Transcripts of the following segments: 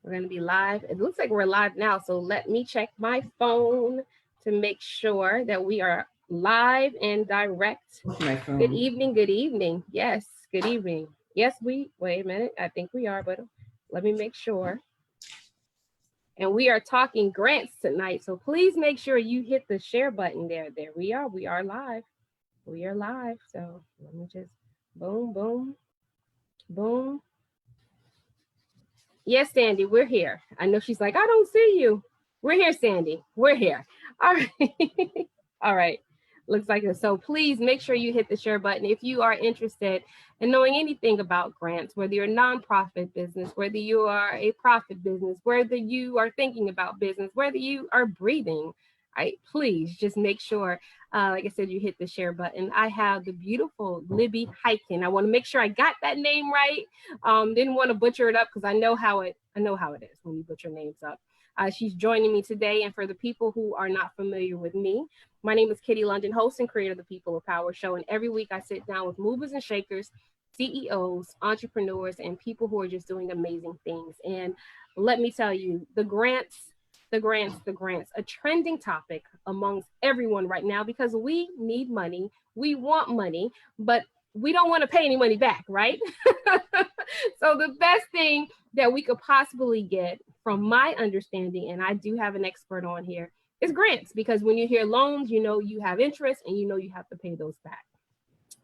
We're going to be live. It looks like we're live now. So let me check my phone to make sure that we are live and direct. My phone. Good evening. Good evening. Yes. Good evening. Yes, wait a minute. I think we are, but let me make sure. And we are talking grants tonight. So please make sure you hit the share button there. There we are. We are live. We are live. So let me just boom, boom, boom. Yes, Sandy, we're here. I know she's like, I don't see you. We're here, Sandy. We're here. All right. All right. Looks like it. So please make sure you hit the share button if you are interested in knowing anything about grants, whether you're a nonprofit business, whether you are a profit business, whether you are thinking about business, whether you are breathing. Right, please just make sure, like I said, you hit the share button. I have the beautiful Libby Hikind. I want to make sure I got that name right. Didn't want to butcher it up because I know how it is when you butcher names up. She's joining me today, and for the people who are not familiar with me, my name is Kitty Lundan, host and creator of the People of Power Show. And every week I sit down with movers and shakers, CEOs, entrepreneurs, and people who are just doing amazing things. And let me tell you, the grants, a trending topic amongst everyone right now because we need money, we want money, but we don't want to pay any money back, right? So the best thing that we could possibly get, from my understanding, and I do have an expert on here, is grants, because when you hear loans, you know you have interest and you know you have to pay those back.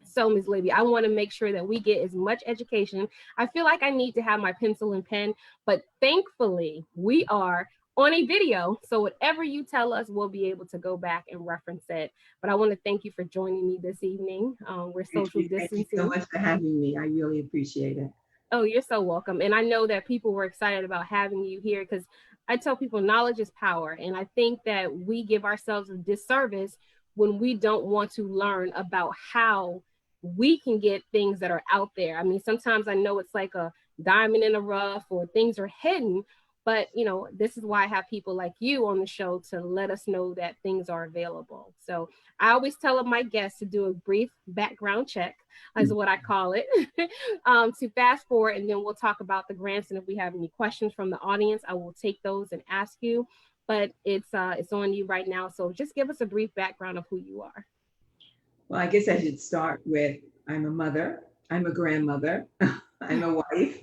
So, Ms. Libby, I want to make sure that we get as much education. I feel like I need to have my pencil and pen, but thankfully we are on a video. So whatever you tell us, we'll be able to go back and reference it. But I want to thank you for joining me this evening. We're social distancing. Thank you so much for having me. I really appreciate it. Oh, you're so welcome. And I know that people were excited about having you here because I tell people knowledge is power. And I think that we give ourselves a disservice when we don't want to learn about how we can get things that are out there. I mean, sometimes I know it's like a diamond in the rough or things are hidden, but you know, this is why I have people like you on the show to let us know that things are available. So I always tell my guests to do a brief background check, is what I call it, to fast forward, and then we'll talk about the grants. And if we have any questions from the audience, I will take those and ask you. But it's on you right now. So just give us a brief background of who you are. Well, I guess I should start with I'm a mother, I'm a grandmother, I'm a wife,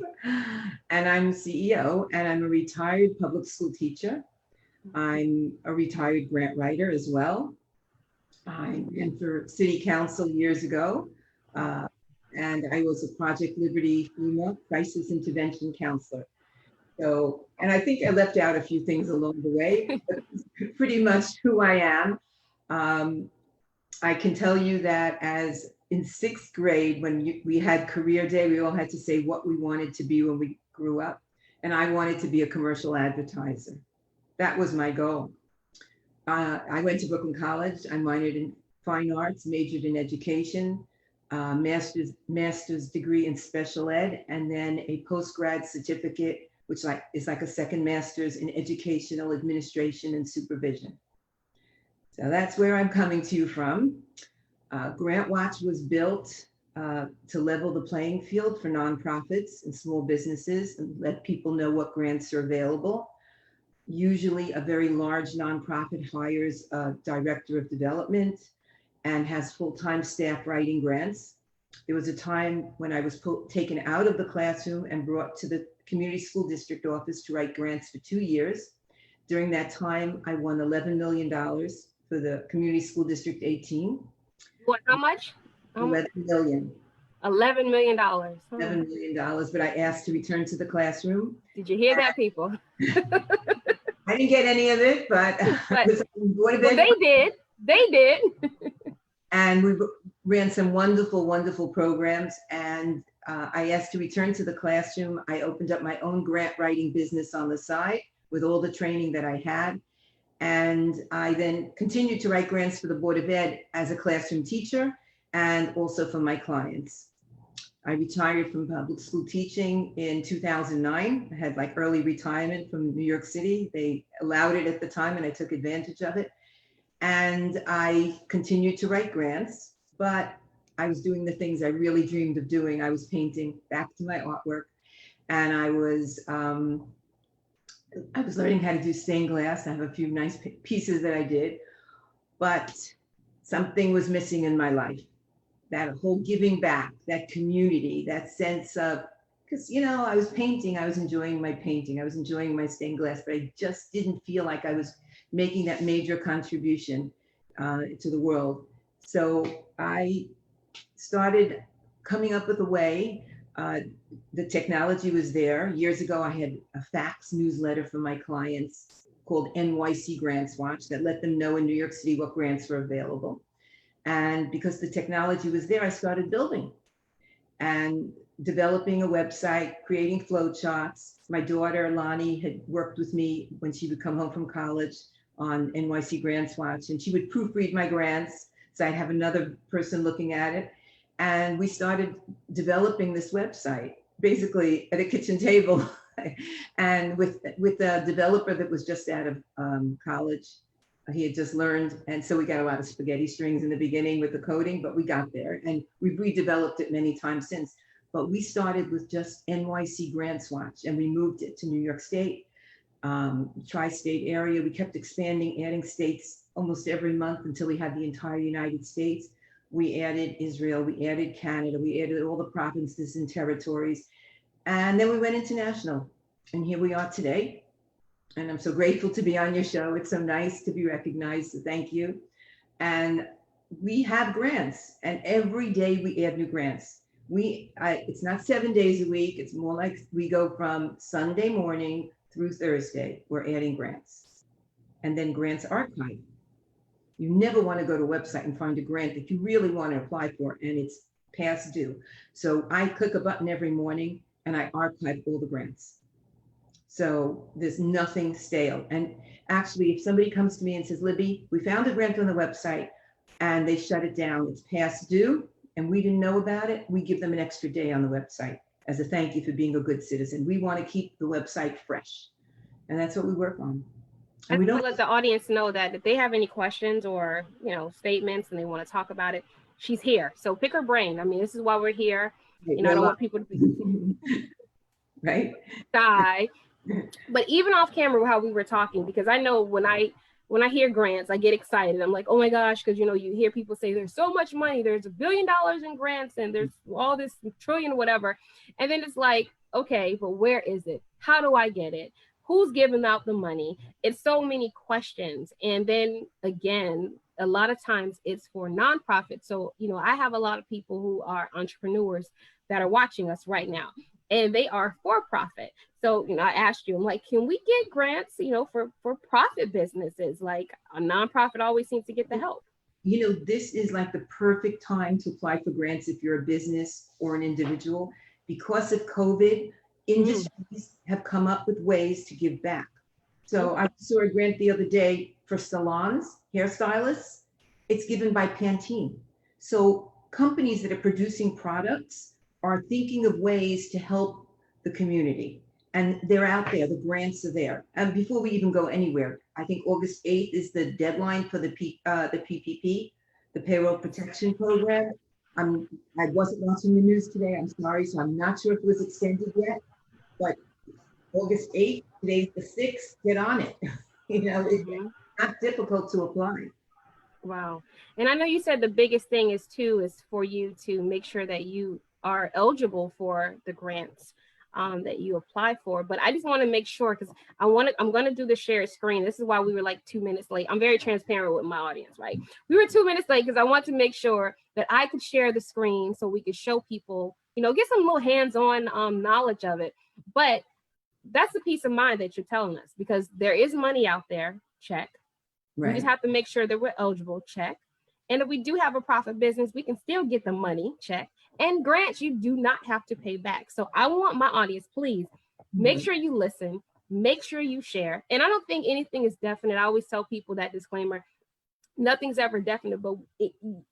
and I'm CEO, and I'm a retired public school teacher. I'm a retired grant writer as well. I ran for city council years ago, and I was a Project Liberty FEMA crisis intervention counselor. So, and I think I left out a few things along the way, but pretty much who I am. I can tell you that as in 6th grade, when we had career day, we all had to say what we wanted to be when we grew up. And I wanted to be a commercial advertiser. That was my goal. I went to Brooklyn College. I minored in fine arts, majored in education, master's degree in special ed, and then a post-grad certificate, which is like a second master's in educational administration and supervision. So that's where I'm coming to you from. GrantWatch was built to level the playing field for nonprofits and small businesses and let people know what grants are available. Usually a very large nonprofit hires a director of development and has full-time staff writing grants. There was a time when I was taken out of the classroom and brought to the community school district office to write grants for 2 years. During that time, I won $11 million for the community school district 18. What, how much? 11 million. $11 million. $11 million, but I asked to return to the classroom. Did you hear that, people? I didn't get any of it, but well, they did. They did. And we ran some wonderful, wonderful programs. And I asked to return to the classroom. I opened up my own grant writing business on the side with all the training that I had. And I then continued to write grants for the Board of Ed as a classroom teacher and also for my clients. I retired from public school teaching in 2009. I had like early retirement from New York City. They allowed it at the time and I took advantage of it. And I continued to write grants, but I was doing the things I really dreamed of doing. I was painting, back to my artwork, and I was I was learning how to do stained glass. I have a few nice pieces that I did, but something was missing in my life. That whole giving back, that community, that sense of, because, I was painting, I was enjoying my painting, I was enjoying my stained glass, but I just didn't feel like I was making that major contribution to the world. So I started coming up with a way. The technology was there. Years ago, I had a fax newsletter for my clients called NYC GrantWatch that let them know in New York City what grants were available. And because the technology was there, I started building and developing a website, creating flow charts. My daughter, Lonnie, had worked with me when she would come home from college on NYC GrantWatch, and she would proofread my grants. So I'd have another person looking at it. And we started developing this website, basically at a kitchen table. And with a developer that was just out of college. He had just learned, and so we got a lot of spaghetti strings in the beginning with the coding, but we got there, and we've redeveloped it many times since. But we started with just NYC GrantWatch, and we moved it to New York State, tri-state area. We kept expanding, adding states almost every month until we had the entire United States. We added Israel, we added Canada, we added all the provinces and territories, and then we went international, and here we are today. And I'm so grateful to be on your show. It's so nice to be recognized. So thank you. And we have grants, and every day we add new grants. It's not 7 days a week. It's more like we go from Sunday morning through Thursday. We're adding grants, and then grants archive. You never want to go to a website and find a grant that you really want to apply for, and it's past due. So I click a button every morning, and I archive all the grants. So there's nothing stale. And actually, if somebody comes to me and says, Libby, we found a grant on the website and they shut it down, it's past due, and we didn't know about it, we give them an extra day on the website as a thank you for being a good citizen. We want to keep the website fresh. And that's what we work on. And we don't let the audience know that if they have any questions or, statements and they want to talk about it, she's here. So pick her brain. I mean, this is why we're here. I don't want people to be right. shy. But even off camera, how we were talking, because I know when I hear grants, I get excited. I'm like, oh my gosh, because you hear people say there's so much money, there's $1 billion in grants, and there's all this trillion, whatever. And then it's like, okay, but where is it? How do I get it? Who's giving out the money? It's so many questions. And then again, a lot of times it's for nonprofits. So, I have a lot of people who are entrepreneurs that are watching us right now, and they are for profit. So, I asked you, I'm like, can we get grants, for profit businesses? Like a nonprofit always seems to get the help. This is like the perfect time to apply for grants if you're a business or an individual. Because of COVID, industries have come up with ways to give back. So I saw a grant the other day for salons, hairstylists. It's given by Pantene. So companies that are producing products are thinking of ways to help the community. And they're out there, the grants are there. And before we even go anywhere, I think August 8th is the deadline for the PPP, the Payroll Protection Program. I wasn't watching the news today, I'm sorry, so I'm not sure if it was extended yet, but August 8th, today's the 6th, get on it. It's not difficult to apply. Wow. And I know you said the biggest thing is for you to make sure that you are eligible for the grants that you apply for. But I just want to make sure, because I'm going to do the shared screen. This is why we were like 2 minutes late. I'm very transparent with my audience, right? We were 2 minutes late because I want to make sure that I could share the screen so we could show people, get some little hands-on knowledge of it. But that's the peace of mind that you're telling us, because there is money out there, check. Right. We just have to make sure that we're eligible, check. And if we do have a profit business, we can still get the money, check. And grants, you do not have to pay back. So I want my audience, please make sure you listen, make sure you share. And I don't think anything is definite. I always tell people that disclaimer, nothing's ever definite, but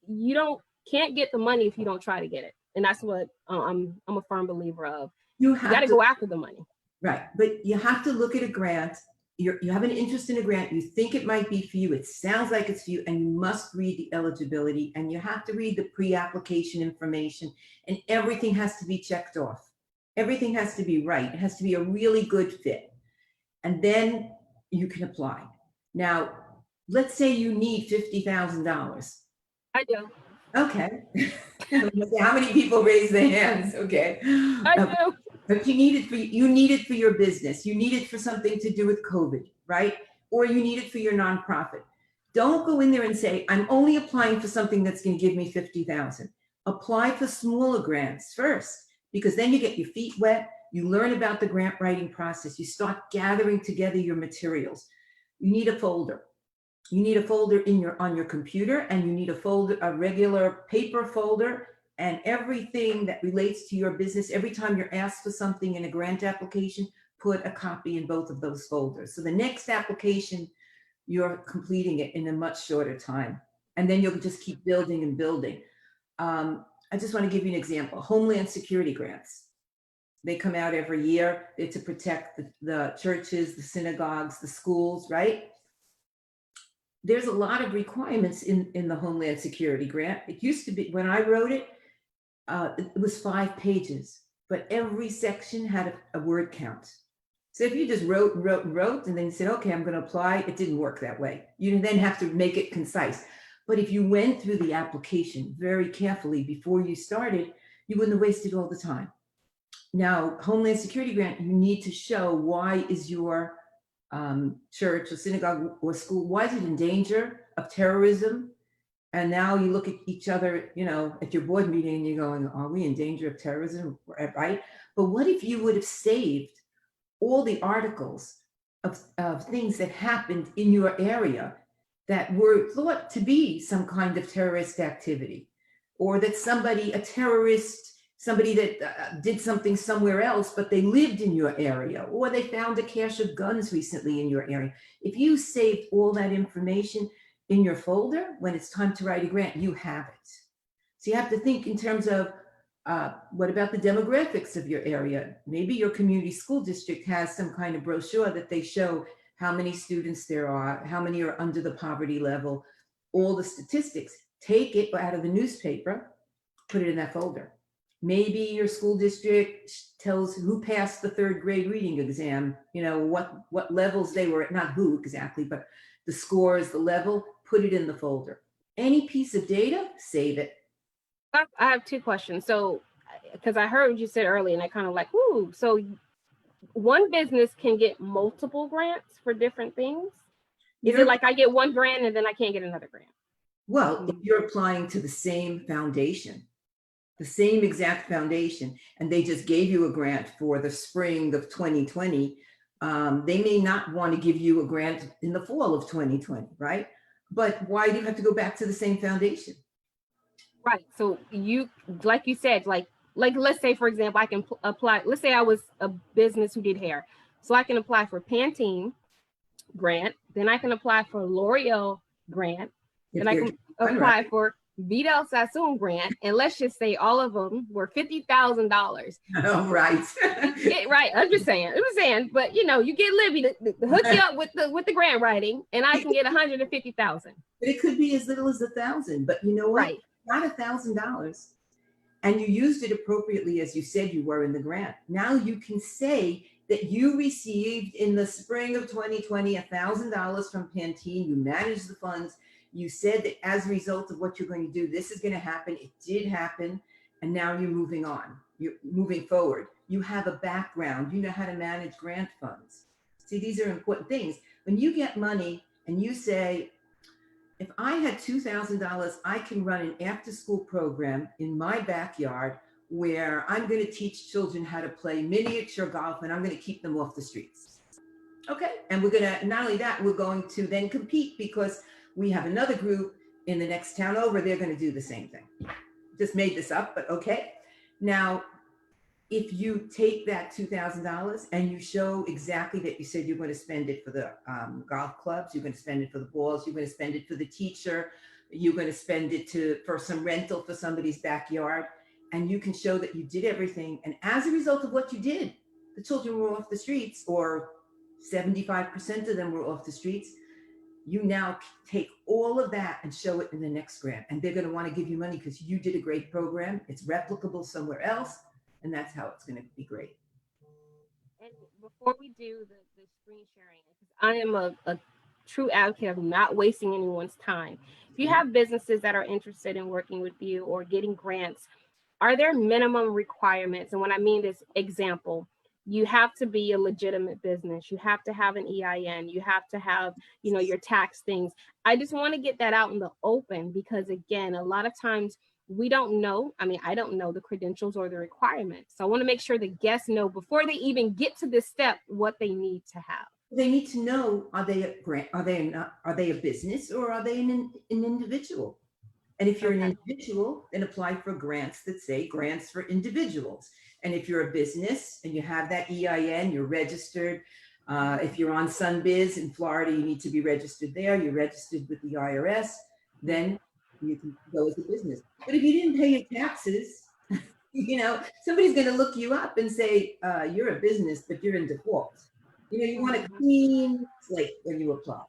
you can't get the money if you don't try to get it. And that's what I'm a firm believer of. You got to go after the money. Right. But you have to look at a grant. You have an interest in a grant, you think it might be for you, it sounds like it's for you, and you must read the eligibility, and you have to read the pre-application information, and everything has to be checked off. Everything has to be right. It has to be a really good fit. and then you can apply. Now, let's say you need $50,000. I do. Okay. How many people raise their hands? Okay. I do. But you need it for your business. You need it for something to do with COVID, right? Or you need it for your nonprofit. Don't go in there and say, I'm only applying for something that's going to give me 50,000. Apply for smaller grants first, because then you get your feet wet. You learn about the grant writing process. You start gathering together your materials. You need a folder. You need a folder on your computer, and you need a regular paper folder, and everything that relates to your business. Every time you're asked for something in a grant application, put a copy in both of those folders. So the next application, you're completing it in a much shorter time. And then you'll just keep building and building. I just want to give you an example. Homeland Security grants. They come out every year. They're to protect the churches, the synagogues, the schools, right? There's a lot of requirements in the Homeland Security grant. It used to be, when I wrote it, it was 5 pages, but every section had a word count. So if you just wrote and wrote and wrote, and then you said, okay, I'm going to apply, it didn't work that way. You then have to make it concise. But if you went through the application very carefully before you started, you wouldn't have wasted all the time. Now, Homeland Security grant, you need to show why is your church or synagogue or school, why is it in danger of terrorism? And now you look at each other, at your board meeting, and you're going, are we in danger of terrorism, right? But what if you would have saved all the articles of things that happened in your area that were thought to be some kind of terrorist activity, or that somebody that did something somewhere else, but they lived in your area, or they found a cache of guns recently in your area. If you saved all that information in your folder, when it's time to write a grant, you have it. So you have to think in terms of what about the demographics of your area? Maybe your community school district has some kind of brochure that they show how many students there are, how many are under the poverty level, all the statistics. Take it out of the newspaper, put it in that folder. Maybe your school district tells who passed the 3rd grade reading exam, what levels they were at, not who exactly, but the scores, the level, put it in the folder. Any piece of data, save it. I have 2 questions. So, because I heard what you said earlier, and I kind of like, ooh, so one business can get multiple grants for different things? Is it like I get one grant and then I can't get another grant? Well, if you're applying to the same foundation, the same exact foundation, and they just gave you a grant for the spring of 2020, they may not want to give you a grant in the fall of 2020, right? But why do you have to go back to the same foundation? Right. So you, like you said, like let's say, for example, I can apply, let's say I was a business who did hair. So I can apply for Pantene grant, then I can apply for L'Oreal grant, then I can apply for Vidal Sassoon grant, and let's just say all of them were $50,000. Oh, right. Right. I'm just saying, but you get Libby to hook you up with the grant writing, and I can get 150,000. But it could be as little as 1,000. But you know what? Right. Not $1,000, and you used it appropriately as you said you were in the grant. Now you can say that you received in the spring of 2020 $1,000 from Pantene. You managed the funds. You said that as a result of what you're going to do, this is going to happen. It did happen, and now you're moving on. You're moving forward. You have a background. You know how to manage grant funds. See, these are important things. When you get money and you say, if I had $2,000, I can run an after-school program in my backyard where I'm going to teach children how to play miniature golf, and I'm going to keep them off the streets. Okay. And we're going to, not only that, we're going to then compete because we have another group in the next town over. They're going to do the same thing. Just made this up, but okay. Now, if you take that $2,000 and you show exactly that you said you're going to spend it for the golf clubs, you're going to spend it for the balls, you're going to spend it for the teacher, you're going to spend it for some rental for somebody's backyard, and you can show that you did everything. And as a result of what you did, the children were off the streets, or 75% of them were off the streets. You now take all of that and show it in the next grant, and they're going to want to give you money because you did a great program. It's replicable somewhere else. And that's how it's going to be great. And before we do the screen sharing, because I am a true advocate of not wasting anyone's time. If you have businesses that are interested in working with you or getting grants, are there minimum requirements? And when I mean this, example, you have to be a legitimate business. You have to have an EIN. You have to have, your tax things. I just want to get that out in the open because, again, a lot of times we don't know. I mean, I don't know the credentials or the requirements. So I want to make sure the guests know before they even get to this step what they need to have. They need to know, are they a grant? Are they a business or are they an individual? And if you're an individual, then apply for grants that say grants for individuals. And if you're a business and you have that EIN, you're registered. If you're on Sunbiz in Florida, you need to be registered there. You're registered with the IRS, then you can go as a business. But if you didn't pay your taxes, somebody's going to look you up and say, you're a business, but you're in default. You want a clean slate when you apply.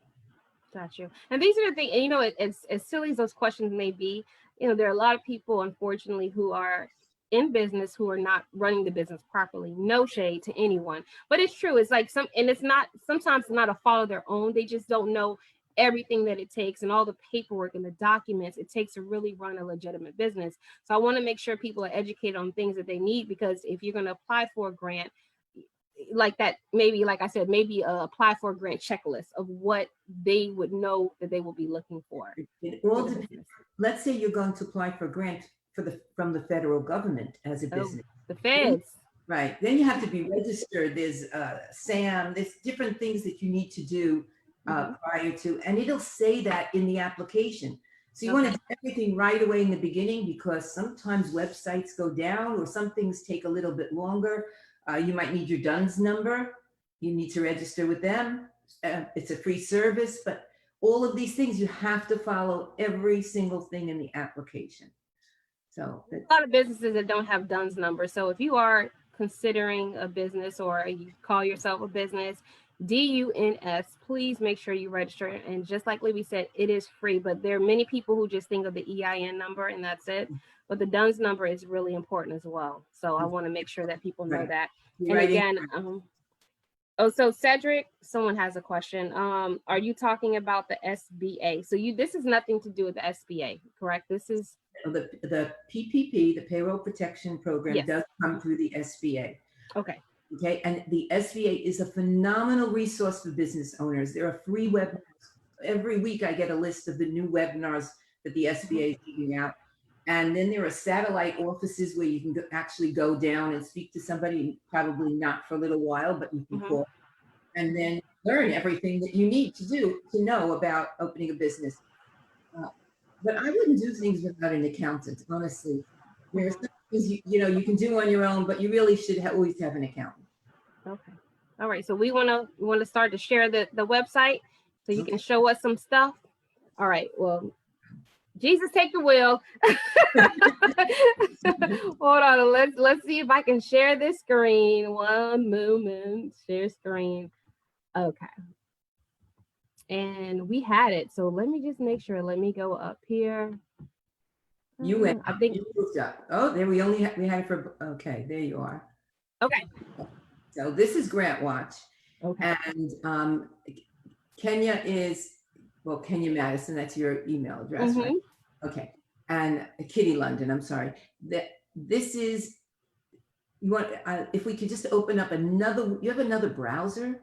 Got you. And these are the things, as silly as those questions may be, there are a lot of people, unfortunately, who are in business who are not running the business properly. No shade to anyone, but it's true. It's like sometimes not a fault of their own. They just don't know everything that it takes and all the paperwork and the documents it takes to really run a legitimate business. So I want to make sure people are educated on things that they need, because if you're going to apply for a grant, like that, maybe, like I said, maybe apply for a grant checklist of what they would know that they will be looking for. Let's say you're going to apply for a grant from the federal government as a business. The feds. Right. Then you have to be registered. There's SAM, there's different things that you need to do prior to, and it'll say that in the application. So you want to do everything right away in the beginning, because sometimes websites go down or some things take a little bit longer. You might need your DUNS number. You need to register with them. It's a free service, but all of these things, you have to follow every single thing in the application. So a lot of businesses that don't have DUNS numbers. So if you are considering a business or you call yourself a business, DUNS, please make sure you register. And just like Libby said, it is free, but there are many people who just think of the EIN number and that's it. But the DUNS number is really important as well. So I want to make sure that people know that. And again, so Cedric, someone has a question. Are you talking about the SBA? So this is nothing to do with the SBA, correct? This is the PPP, the Payroll Protection Program, does come through the SBA. Okay. Okay, and the SBA is a phenomenal resource for business owners. There are free webinars. Every week I get a list of the new webinars that the SBA is giving out. And then there are satellite offices where you can actually go down and speak to somebody, probably not for a little while, but you can call and then learn everything that you need to know about opening a business. But I wouldn't do things without an accountant, honestly. There's some things you can do on your own, but you really should always have an accountant. Okay. All right. So we want to start to share the website so you can show us some stuff. All right. Well, Jesus, take the wheel. Hold on. Let's see if I can share this screen. One moment. Share screen. Okay. And we had it. So let me just make sure. Let me go up here. You went. I think you moved up. Oh, there we had it for. Okay, there you are. Okay. So this is GrantWatch. Okay. And Kenya is, Kenya Madison. That's your email address, right? Okay. And Kitty Lundan. I'm sorry. This is. You want? If we could just open up another. You have another browser.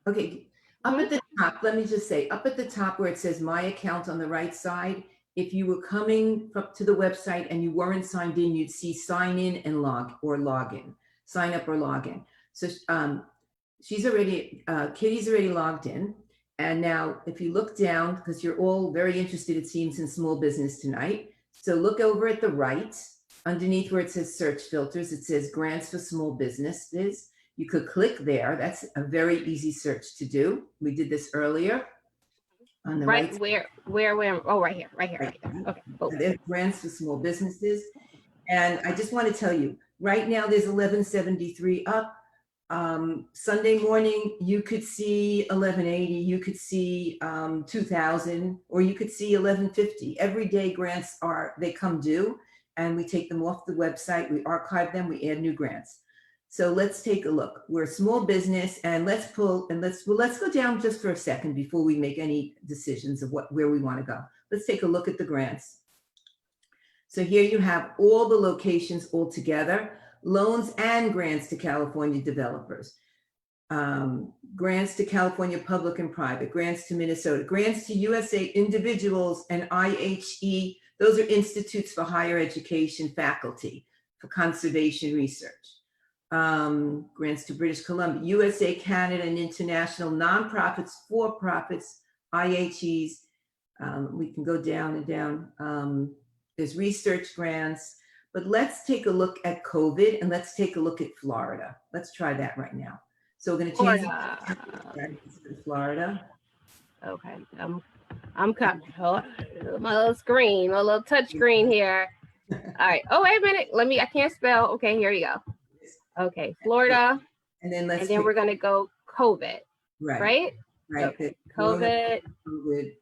Okay. Up at the top. Let me just say, up at the top where it says My Account on the right side. If you were coming up to the website and you weren't signed in, you'd see sign in and log in, sign up or log in. So Kitty's already logged in. And now if you look down, because you're all very interested, it seems, in small business tonight. So look over at the right, underneath where it says search filters, it says grants for small businesses. You could click there. That's a very easy search to do. We did this earlier. On the right. Where? Oh, right here. Okay. Oh. There's grants for small businesses. And I just want to tell you, right now there's 1173 up. Sunday morning, you could see 1180, you could see 2000, or you could see 1150. Every day grants they come due and we take them off the website, we archive them, we add new grants. So let's take a look. We're a small business, and let's go down just for a second before we make any decisions of where we want to go. Let's take a look at the grants. So here you have all the locations all together, loans and grants to California developers, grants to California public and private, grants to Minnesota, grants to USA individuals and IHE. Those are institutes for higher education faculty for conservation research. Grants to British Columbia, USA, Canada, and international nonprofits, for-profits, IHEs. We can go down and down. There's research grants, but let's take a look at COVID and let's take a look at Florida. Let's try that right now. So we're going to change to Florida. Okay, I'm coming. My little screen, my little touch screen here. All right. Oh, wait a minute. I can't spell. Okay, here you go. Okay, Florida. And then we're going to go COVID. Right? Right. Okay. COVID. COVID.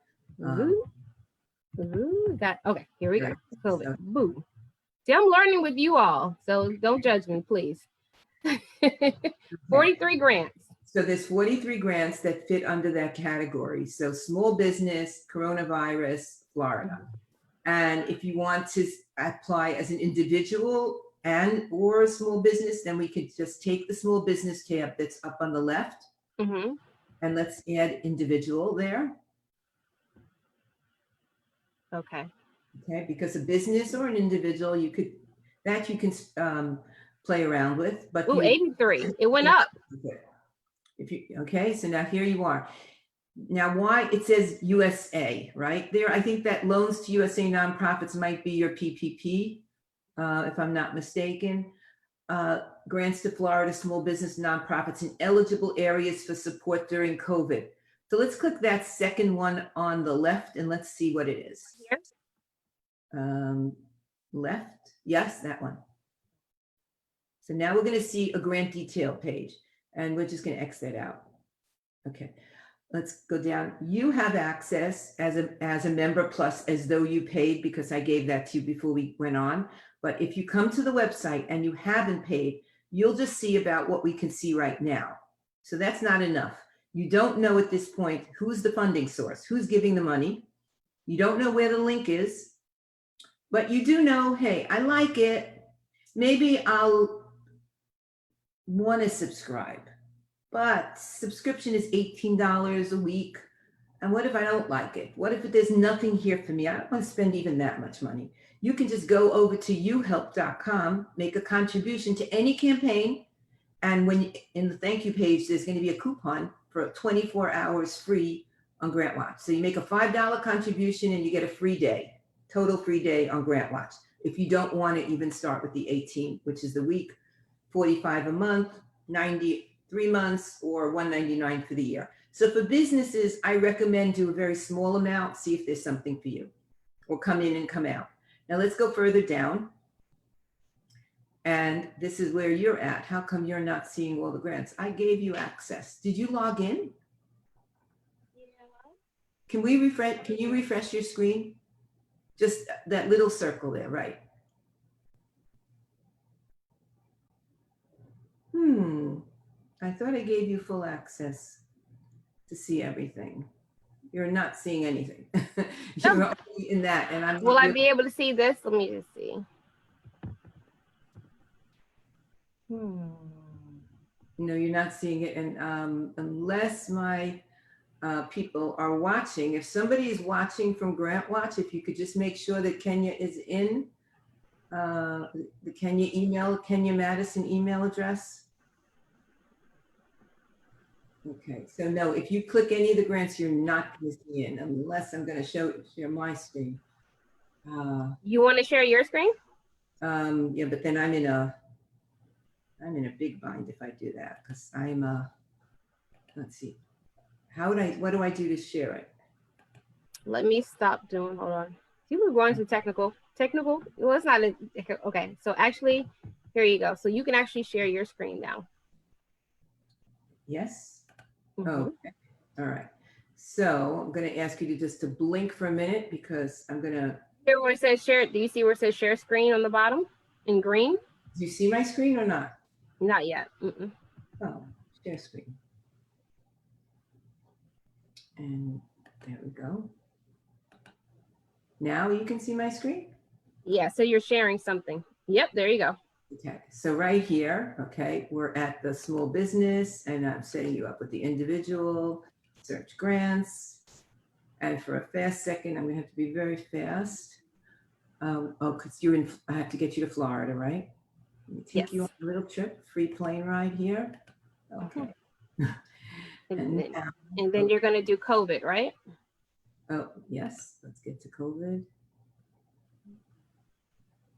Okay, here we go. COVID. Boo. See, I'm learning with you all, so don't judge me, please. 43 grants. So there's 43 grants that fit under that category. So small business, coronavirus, Florida. And if you want to apply as an individual or a small business, then we could just take the small business tab that's up on the left. Mm-hmm. And let's add individual there. Okay. Okay, because a business or an individual, you can play around with. But 83. It went up. Okay, so now here you are. Now, why it says USA right there? I think that loans to USA nonprofits might be your PPP, if I'm not mistaken. Grants to Florida small business nonprofits in eligible areas for support during COVID. So let's click that second one on the left and let's see what it is. Here? Left, yes, that one. So now we're going to see a grant detail page, and we're just going to X that out. Okay, let's go down. You have access as a member plus as though you paid, because I gave that to you before we went on. But if you come to the website and you haven't paid, you'll just see about what we can see right now. So that's not enough. You don't know at this point who's the funding source, who's giving the money. You don't know where the link is, but you do know, hey, I like it. Maybe I'll want to subscribe, but subscription is $18 a week. And what if I don't like it? What if there's nothing here for me? I don't want to spend even that much money. You can just go over to youhelp.com, make a contribution to any campaign. And when in the thank you page, there's going to be a coupon for 24 hours free on GrantWatch. So you make a $5 contribution and you get a free day, total free day on GrantWatch. If you don't want to even start with the 18, which is the week, 45 a month, 93 months, or $199 for the year. So for businesses, I recommend do a very small amount, see if there's something for you, or come in and come out. Now let's go further down. And this is where you're at. How come you're not seeing all the grants? I gave you access. Did you log in? Can you refresh your screen? Just that little circle there, right? I thought I gave you full access to see everything. You're not seeing anything. You're only in that, and Will I be able to see this? Let me just see. No, you're not seeing it, and unless my people are watching, if somebody is watching from GrantWatch, if you could just make sure that Kenya is in the Kenya Madison email address. Okay, so no, if you click any of the grants, you're not going to see in, unless I'm going to share my screen. You want to share your screen? Yeah, but then I'm in a big bind if I do that, because let's see. What do I do to share it? Let me stop doing, hold on. See, we're going to technical. Well, it's not, okay. So actually, here you go. So you can actually share your screen now. Yes. Okay. All right. So I'm going to ask you to blink for a minute, because I'm going to. Here where it says share, do you see where it says share screen on the bottom in green? Do you see my screen or not? Not yet. Mm-mm. Oh, share screen. And there we go. Now you can see my screen? Yeah, so you're sharing something. Yep, there you go. Okay, so right here, okay, we're at the small business and I'm setting you up with the individual, search grants. And for a fast second, I'm gonna have to be very fast. Oh, because you're in, I have to get you to Florida, right? Let me take Yes. you on a little trip, free plane ride here. Okay. And then, now, and then you're going to do COVID, right? oh, yes, let's get to COVID.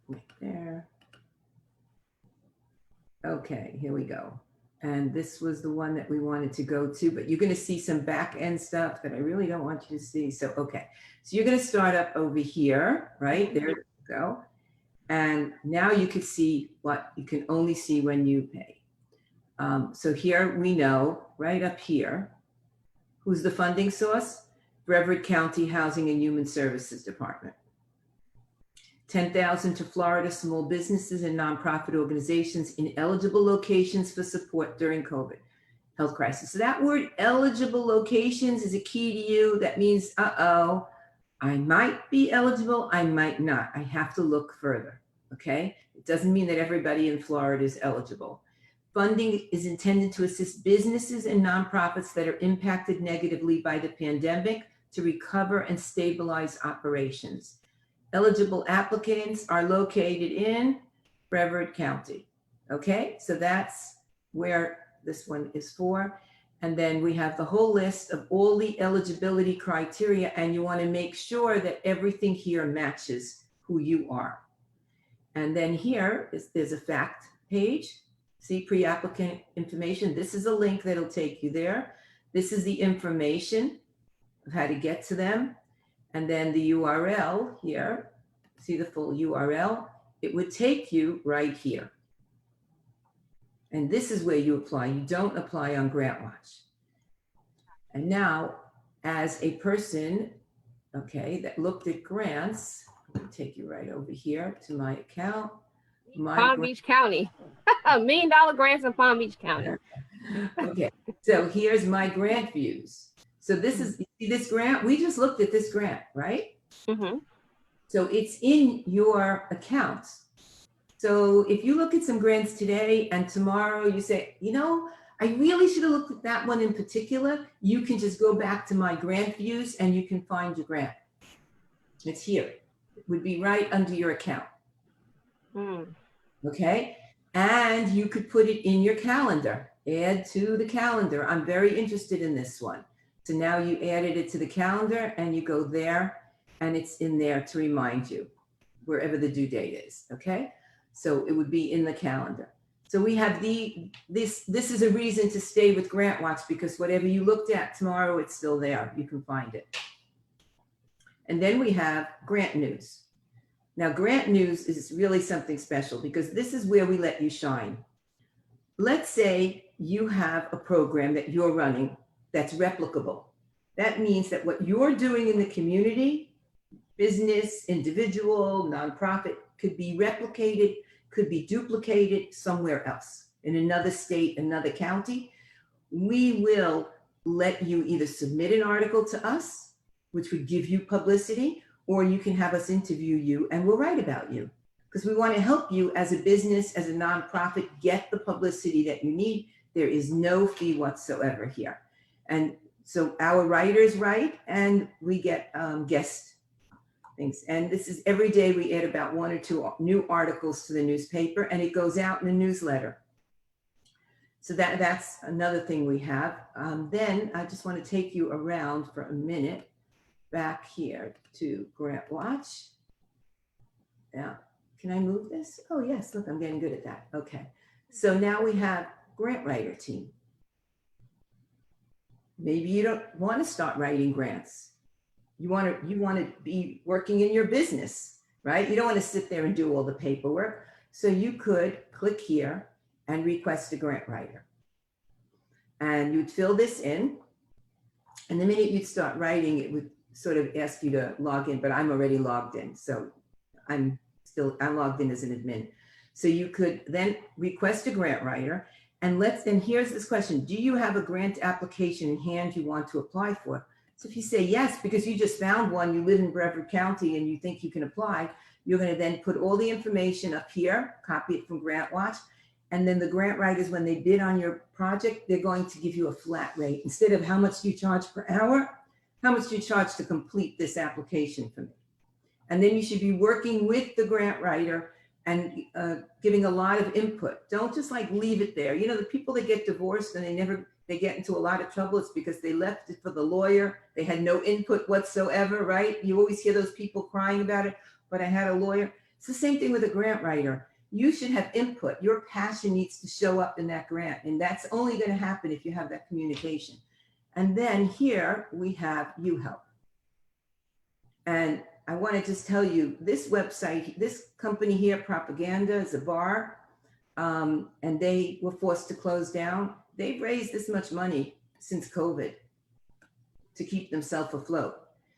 Right there. Okay, here we go. And this was the one that we wanted to go to, but you're going to see some back end stuff that I really don't want you to see. So, okay. So you're going to start up over here, right? There you go. And now you can see what you can only see when you pay. So here we know right up here, who's the funding source? Brevard County Housing and Human Services Department. 10,000 to Florida small businesses and nonprofit organizations in eligible locations for support during COVID health crisis. So that word eligible locations is a key to you. That means, uh-oh, I might be eligible, I might not. I have to look further, okay? It doesn't mean that everybody in Florida is eligible. Funding is intended to assist businesses and nonprofits that are impacted negatively by the pandemic to recover and stabilize operations. Eligible applicants are located in Brevard County. Okay, so that's where this one is for. And then we have the whole list of all the eligibility criteria, and you want to make sure that everything here matches who you are. And then here there's a fact page. See pre-applicant information. This is a link that'll take you there. This is the information of how to get to them. And then the URL here, see the full URL, it would take you right here. And this is where you apply. You don't apply on GrantWatch. And now, as a person, okay, that looked at grants, I'm gonna take you right over here to my account. Palm Beach County. $1 million grants in Palm Beach County. Okay, so here's my grant views. So this is this grant, we just looked at this grant, right? Mm-hmm. So it's in your account. So if you look at some grants today and tomorrow you say, you know, I really should have looked at that one in particular, you can just go back to my grant views and you can find your grant. It's here. It would be right under your account. Okay. And you could put it in your calendar, add to the calendar. I'm very interested in this one. So now you added it to the calendar and you go there and it's in there to remind you wherever the due date is. Okay. So it would be in the calendar. So we have this is a reason to stay with GrantWatch because whatever you looked at tomorrow, it's still there. You can find it. And then we have Grant News. Now, Grant News is really something special because this is where we let you shine. Let's say you have a program that you're running that's replicable. That means that what you're doing in the community, business, individual, nonprofit, could be replicated, could be duplicated somewhere else, in another state, another county. We will let you either submit an article to us, which would give you publicity, or you can have us interview you and we'll write about you. Because we want to help you as a business, as a nonprofit, get the publicity that you need. There is no fee whatsoever here. And so our writers write and we get guest things. And this is every day we add about 1 or 2 new articles to the newspaper and it goes out in a newsletter. So that's another thing we have. Then I just want to take you around for a minute back here to GrantWatch. Now, can I move this? Oh yes, look, I'm getting good at that. Okay, so now we have grant writer team. Maybe you don't want to start writing grants. You want to be working in your business, right? You don't want to sit there and do all the paperwork. So you could click here and request a grant writer. And you'd fill this in. And the minute you'd start writing, it would sort of ask you to log in, but I'm already logged in. So I'm logged in as an admin. So you could then request a grant writer, and here's this question: do you have a grant application in hand you want to apply for? So if you say yes, because you just found one, you live in Brevard County and you think you can apply, you're going to then put all the information up here, copy it from GrantWatch, and then the grant writers, when they bid on your project, they're going to give you a flat rate. Instead of how much do you charge per hour, how much do you charge to complete this application for me? And then you should be working with the grant writer and giving a lot of input. Don't just like leave it there. You know, the people that get divorced and they get into a lot of trouble, it's because they left it for the lawyer. They had no input whatsoever, right? You always hear those people crying about it, but I had a lawyer. It's the same thing with a grant writer. You should have input. Your passion needs to show up in that grant. And that's only going to happen if you have that communication. And then here we have UHelp. And I want to just tell you, this website, this company here, Propaganda, is a bar, and they were forced to close down. They've raised this much money since COVID to keep themselves afloat.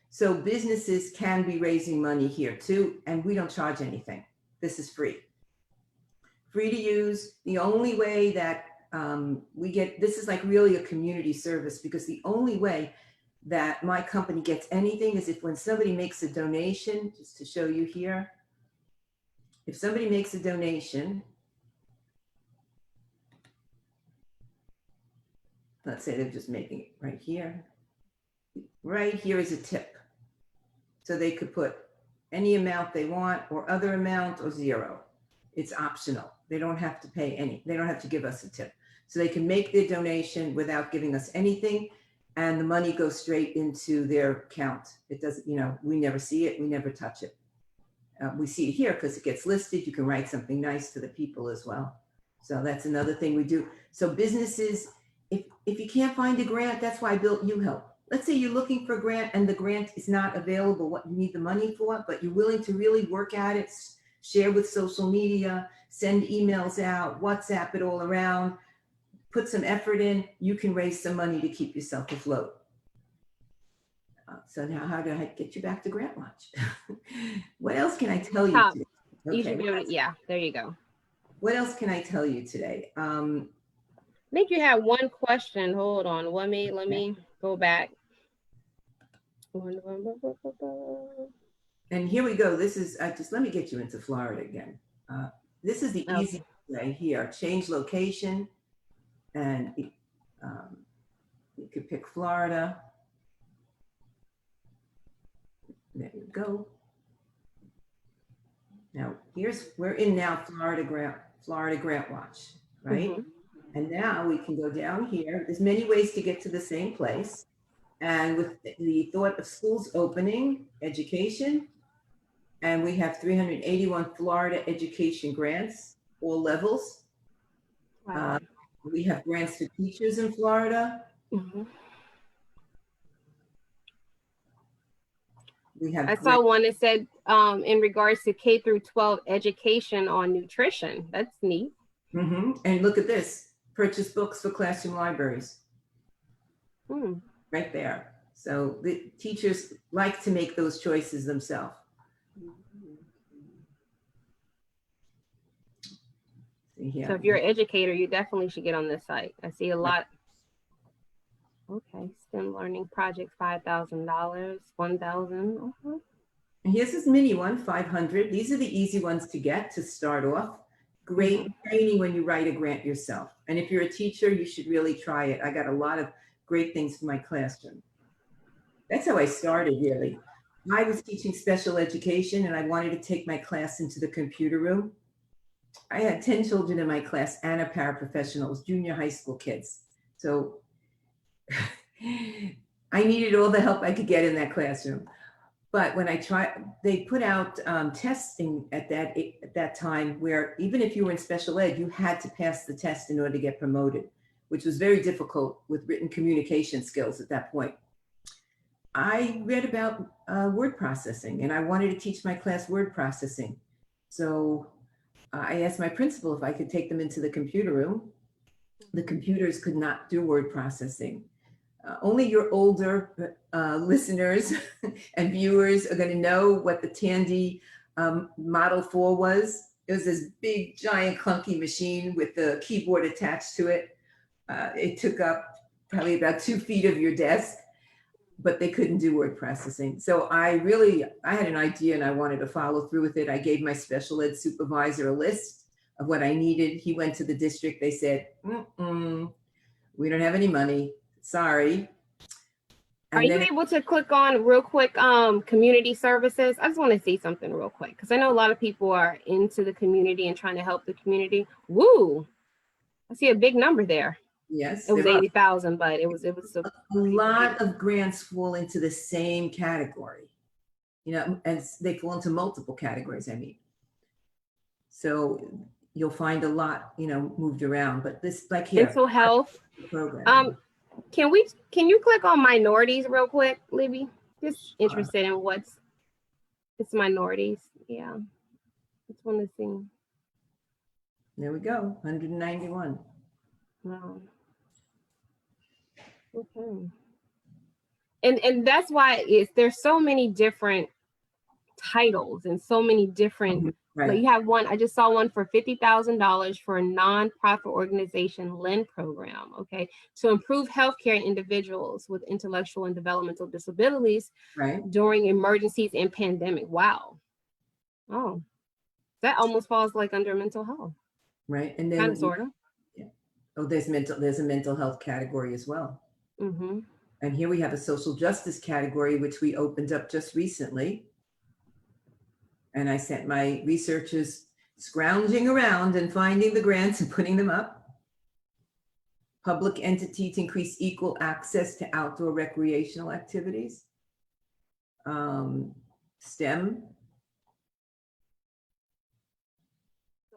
So businesses can be raising money here too, and we don't charge anything. This is free. Free to use. The only way that we get, this is like really a community service, because the only way that my company gets anything is if when somebody makes a donation, just to show you here, if somebody makes a donation, let's say they're just making it right here is a tip. So they could put any amount they want, or other amount, or zero. It's optional. They don't have to pay any, they don't have to give us a tip. So they can make their donation without giving us anything, and the money goes straight into their account. It doesn't, you know, we never see it, we never touch it. We see it here because it gets listed. You can write something nice to the people as well. So that's another thing we do. So businesses, if you can't find a grant, that's why I built UHelp. Let's say you're looking for a grant and the grant is not available, what you need the money for, but you're willing to really work at it, share with social media, send emails out, WhatsApp it all around, put some effort in, you can raise some money to keep yourself afloat. So now how do I get you back to GrantWatch? What else can I tell you today? You should be able to, yeah, there you go. What else can I tell you today? I think you had one question. Hold on. Let me go back. And here we go. This is, just let me get you into Florida again. This is the easy way here. Change location. And you could pick Florida. There you go. Now we're in now Florida GrantWatch, right? Mm-hmm. And now we can go down here. There's many ways to get to the same place. And with the thought of schools opening, education, and we have 381 Florida education grants, all levels. Wow. We have grants to teachers in Florida. Mm-hmm. I saw one that said in regards to K through 12 education on nutrition. That's neat. Mm-hmm. And look at this, purchase books for classroom libraries. Right there. So the teachers like to make those choices themselves. So if you're an educator, you definitely should get on this site. I see a lot. Okay, STEM learning projects, $5,000, $1,000. Okay. And here's this mini one, 500. These are the easy ones to get to start off. Great training when you write a grant yourself. And if you're a teacher, you should really try it. I got a lot of great things for my classroom. That's how I started, really. I was teaching special education and I wanted to take my class into the computer room. I had 10 children in my class and a paraprofessionals, junior high school kids. So I needed all the help I could get in that classroom. But when I tried, they put out testing at that time where even if you were in special ed, you had to pass the test in order to get promoted, which was very difficult with written communication skills at that point. I read about word processing and I wanted to teach my class word processing. So I asked my principal if I could take them into the computer room. The computers could not do word processing. Only your older listeners and viewers are going to know what the Tandy Model 4 was. It was this big, giant, clunky machine with the keyboard attached to it. It took up probably about 2 feet of your desk, but they couldn't do word processing. So I had an idea and I wanted to follow through with it. I gave my special ed supervisor a list of what I needed. He went to the district. They said, we don't have any money. Sorry. Are you able to click on real quick, community services? I just want to see something real quick because I know a lot of people are into the community and trying to help the community. Woo! I see a big number there. Yes, it was 80,000, but it was a lot of grants fall into the same category, and they fall into multiple categories. I mean, so you'll find a lot, moved around. But this, like here, mental health program. Can you click on minorities real quick, Libby? Just interested in it's minorities. Yeah, just want to see. There we go, 191. Wow. Okay. And that's why there's so many different titles and so many different. Right. Like you have one. I just saw one for $50,000 for a nonprofit organization LEND program. Okay, to improve healthcare individuals with intellectual and developmental disabilities during emergencies and pandemic. Wow. Oh, that almost falls like under mental health. Right, and then kind of sort of. Yeah. Oh, there's a mental health category as well. Mm-hmm. And here we have a social justice category, which we opened up just recently. And I sent my researchers scrounging around and finding the grants and putting them up. Public entity to increase equal access to outdoor recreational activities. STEM.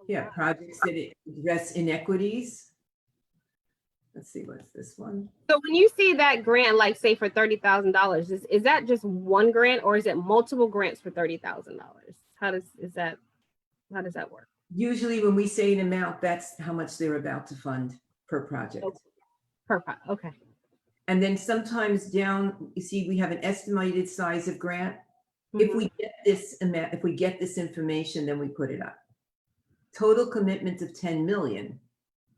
Yeah, projects that address inequities. Let's see, what's this one? So when you see that grant, like say for $30,000, is that just one grant or is it multiple grants for $30,000? How does that work? Usually when we say an amount, that's how much they're about to fund per project. Okay. And then sometimes down, you see, we have an estimated size of grant. Mm-hmm. If we get this amount, if we get this information, then we put it up. Total commitment of 10 million.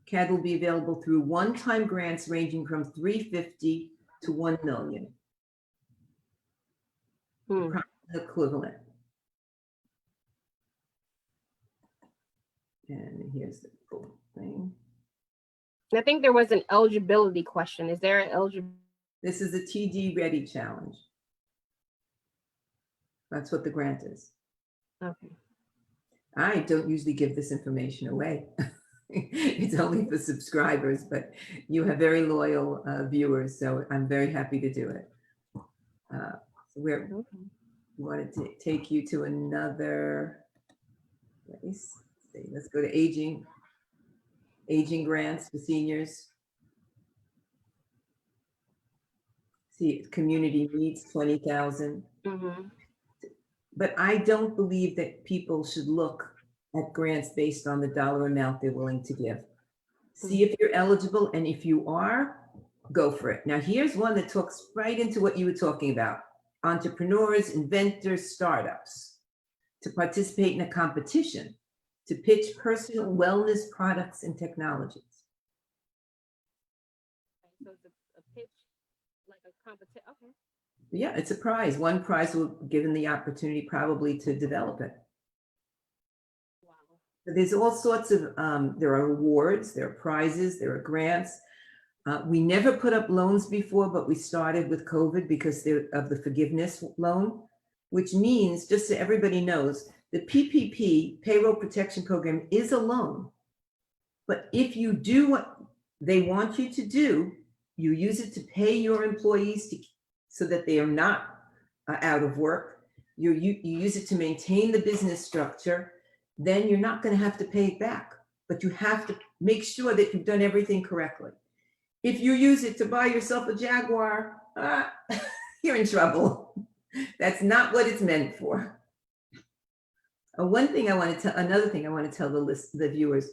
CAD will be available through one-time grants ranging from $350,000 to $1 million. Equivalent. And here's the full thing. I think there was an eligibility question. Is there an eligibility? This is the TD Ready Challenge. That's what the grant is. Okay. I don't usually give this information away. It's only for subscribers, but you have very loyal viewers, so I'm very happy to do it. We wanted to take you to another place. Let's go to aging grants for seniors. See, community needs 20,000. Mm-hmm. But I don't believe that people should look at grants based on the dollar amount they're willing to give. See if you're eligible, and if you are, go for it. Now, here's one that talks right into what you were talking about. Entrepreneurs, inventors, startups to participate in a competition to pitch personal wellness products and technologies. So it's a pitch, like a competition, okay. Yeah, it's a prize. One prize will be given the opportunity probably to develop it. Wow. There's all sorts of, there are awards, there are prizes, there are grants. We never put up loans before, but we started with COVID because of the forgiveness loan, which means, just so everybody knows, the PPP, Payroll Protection Program, is a loan. But if you do what they want you to do, you use it to pay your employees so that they are not out of work. You use it to maintain the business structure, then you're not going to have to pay it back. But you have to make sure that you've done everything correctly. If you use it to buy yourself a Jaguar, you're in trouble. That's not what it's meant for. Another thing I want to tell the viewers,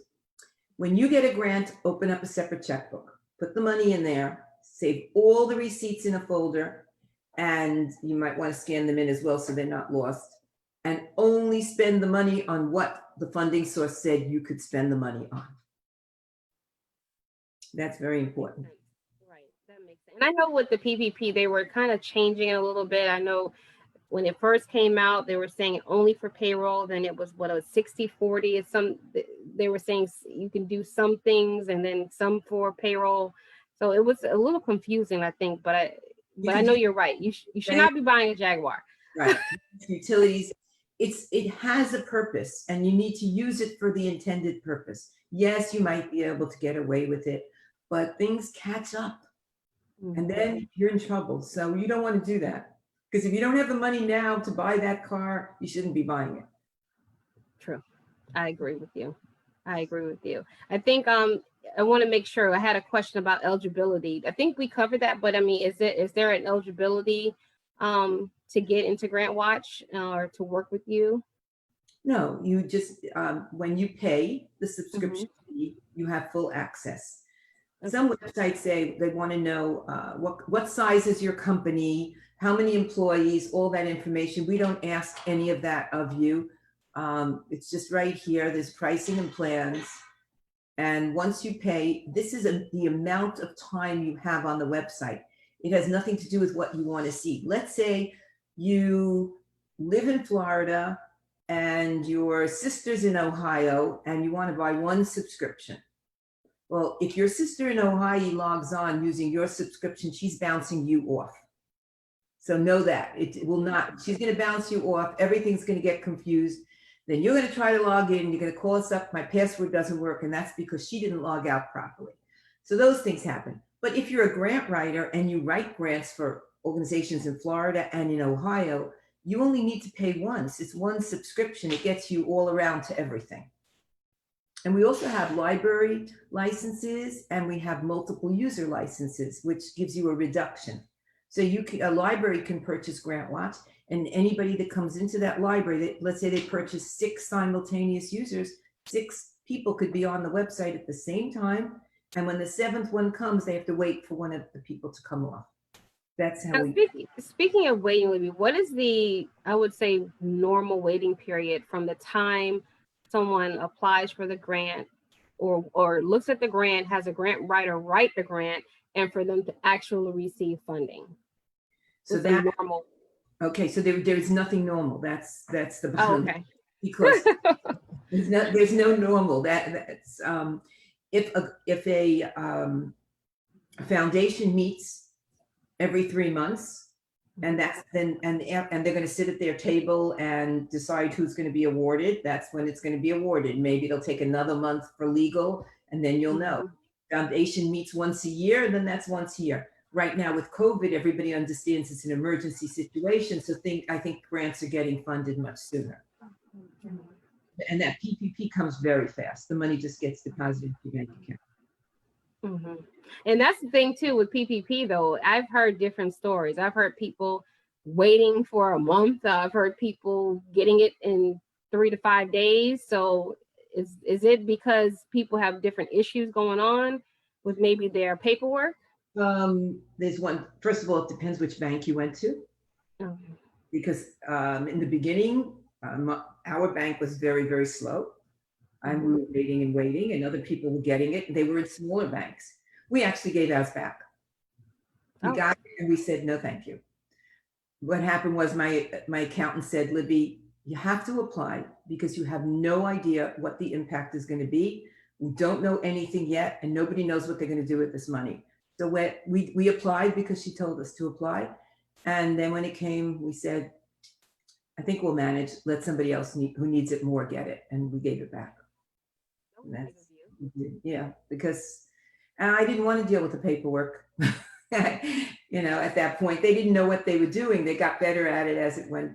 when you get a grant, open up a separate checkbook, put the money in there, save all the receipts in a folder, and you might want to scan them in as well so they're not lost. and only spend the money on what the funding source said you could spend the money on. That's very important. Right, that makes sense. And I know with the PPP, they were kind of changing it a little bit. I know when it first came out, they were saying only for payroll. Then it was what, a 60-40. It's they were saying you can do some things and then some for payroll. So it was a little confusing, I think. But I know you're right. You should not be buying a Jaguar. Right. Utilities, it has a purpose, and you need to use it for the intended purpose. Yes, you might be able to get away with it, but things catch up, and then you're in trouble. So you don't want to do that, because if you don't have the money now to buy that car, you shouldn't be buying it. True. I agree with you. I I think I want to make sure. I had a question about eligibility. I think we covered that, but I mean, is there an eligibility to get into GrantWatch or to work with you? No, you just when you pay the subscription fee, you have full access. Okay. Some websites say they want to know what size is your company, how many employees, all that information. We don't ask any of that of you. It's just right here. There's pricing and plans. And once you pay, this is the amount of time you have on the website. It has nothing to do with what you want to see. Let's say you live in Florida and your sister's in Ohio and you want to buy one subscription. Well, if your sister in Ohio logs on using your subscription, she's bouncing you off. So know that it will not, she's going to bounce you off. Everything's going to get confused. Then you're going to try to log in. You're going to call us up. My password doesn't work. And that's because she didn't log out properly. So those things happen. But if you're a grant writer and you write grants for organizations in Florida and in Ohio, you only need to pay once. It's one subscription. It gets you all around to everything. And we also have library licenses, and we have multiple user licenses, which gives you a reduction. So a library can purchase GrantWatch, and anybody that comes into that library, let's say they purchase 6 simultaneous users, 6 people could be on the website at the same time. And when the 7th one comes, they have to wait for one of the people to come off. That's how Speaking of waiting, Libby, what is the, I would say, normal waiting period from the time someone applies for the grant or looks at the grant, has a grant writer write the grant, and for them to actually receive funding? So that's normal. Okay, so there's nothing normal. That's the bottom. Okay. Because there's no normal. That's if a foundation meets every 3 months, and they're going to sit at their table and decide who's going to be awarded. That's when it's going to be awarded. Maybe it'll take another month for legal, and then you'll know. Foundation meets once a year, and then that's once a year. Right now with COVID, everybody understands it's an emergency situation. So I think grants are getting funded much sooner. And that PPP comes very fast. The money just gets deposited into your bank account. And that's the thing too with PPP though. I've heard different stories. I've heard people waiting for a month. I've heard people getting it in 3 to 5 days. So is it because people have different issues going on with maybe their paperwork? There's one. First of all, it depends which bank you went to. Because in the beginning, our bank was very, very slow. And we were waiting, and other people were getting it. They were in smaller banks. We actually gave ours back. We got it and we said, no, thank you. What happened was my accountant said, Libby, you have to apply because you have no idea what the impact is going to be. We don't know anything yet, and nobody knows what they're going to do with this money. So we applied because she told us to apply. And then when it came, we said, I think we'll manage. Let somebody else who needs it more get it. And we gave it back. Yeah, because I didn't want to deal with the paperwork. At that point, they didn't know what they were doing. They got better at it as it went